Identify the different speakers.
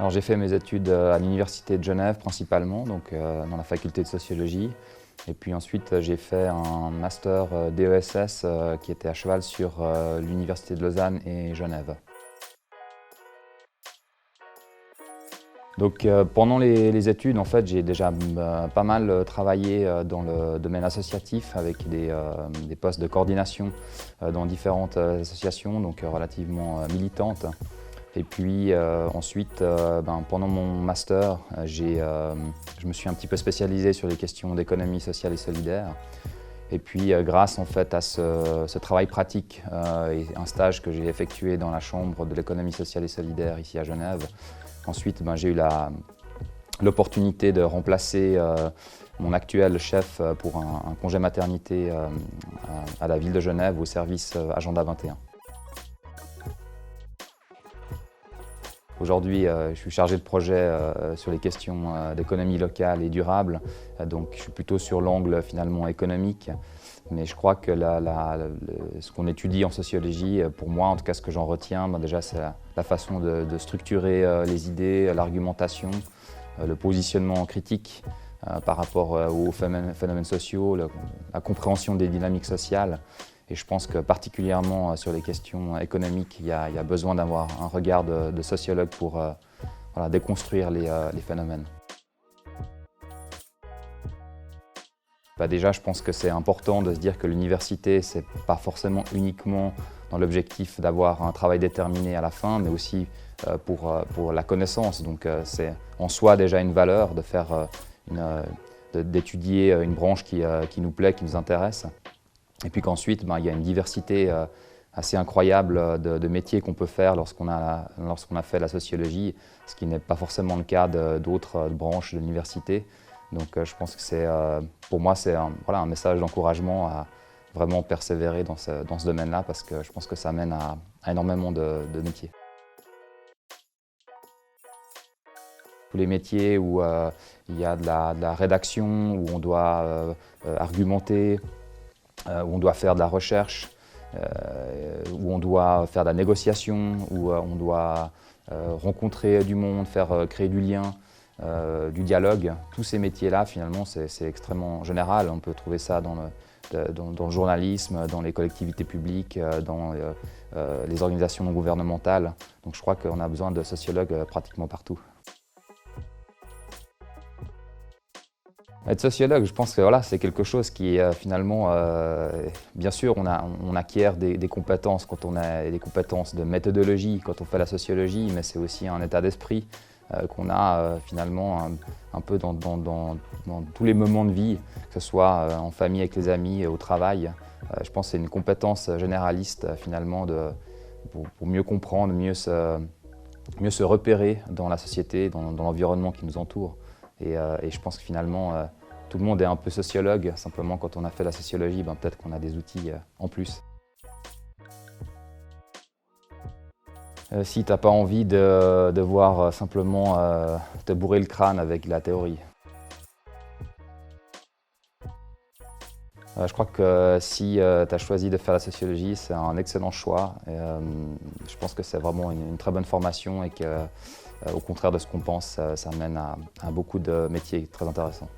Speaker 1: Alors j'ai fait mes études à l'Université de Genève principalement, donc dans la faculté de sociologie. Et puis ensuite j'ai fait un master DESS qui était à cheval sur l'Université de Lausanne et Genève. Donc pendant les études, en fait, j'ai déjà pas mal travaillé dans le domaine associatif avec des postes de coordination dans différentes associations, donc relativement militantes. Et puis ensuite, pendant mon master, je me suis un petit peu spécialisé sur les questions d'économie sociale et solidaire. Et puis grâce en fait à ce travail pratique et un stage que j'ai effectué dans la Chambre de l'économie sociale et solidaire ici à Genève, ensuite j'ai eu l'opportunité de remplacer mon actuel chef pour un congé maternité à la ville de Genève au service Agenda 21. Aujourd'hui, je suis chargé de projet sur les questions d'économie locale et durable, donc je suis plutôt sur l'angle finalement économique. Mais je crois que ce qu'on étudie en sociologie, pour moi en tout cas ce que j'en retiens, déjà c'est la façon de structurer les idées, l'argumentation, le positionnement critique par rapport aux phénomènes sociaux, la compréhension des dynamiques sociales. Et je pense que particulièrement sur les questions économiques, il y a besoin d'avoir un regard de sociologue pour déconstruire les phénomènes. Déjà, je pense que c'est important de se dire que l'université, ce n'est pas forcément uniquement dans l'objectif d'avoir un travail déterminé à la fin, mais aussi pour la connaissance. Donc c'est en soi déjà une valeur d'étudier une branche qui nous plaît, qui nous intéresse. Et puis qu'ensuite, il y a une diversité assez incroyable de métiers qu'on peut faire lorsqu'on a fait la sociologie, ce qui n'est pas forcément le cas d'autres branches de l'université. Donc je pense que pour moi, c'est un message d'encouragement à vraiment persévérer dans ce domaine-là, parce que je pense que ça mène à énormément de métiers. Tous les métiers où il y a de la rédaction, où on doit argumenter, où on doit faire de la recherche, où on doit faire de la négociation, où on doit rencontrer du monde, créer du lien, du dialogue. Tous ces métiers-là, finalement, c'est extrêmement général. On peut trouver ça dans le journalisme, dans les collectivités publiques, dans les organisations non gouvernementales. Donc je crois qu'on a besoin de sociologues pratiquement partout. Être sociologue, je pense que c'est quelque chose qui finalement, bien sûr, on acquiert des compétences quand on a des compétences de méthodologie quand on fait la sociologie, mais c'est aussi un état d'esprit qu'on a finalement un peu dans tous les moments de vie, que ce soit en famille, avec les amis, au travail. Je pense que c'est une compétence généraliste finalement pour mieux comprendre, mieux se repérer dans la société, dans l'environnement qui nous entoure. Et je pense que finalement, tout le monde est un peu sociologue. Simplement, quand on a fait la sociologie, peut-être qu'on a des outils en plus. Si tu n'as pas envie de devoir simplement te bourrer le crâne avec la théorie. Je crois que si tu as choisi de faire la sociologie, c'est un excellent choix. Je pense que c'est vraiment une très bonne formation et que, au contraire de ce qu'on pense, ça mène à beaucoup de métiers très intéressants.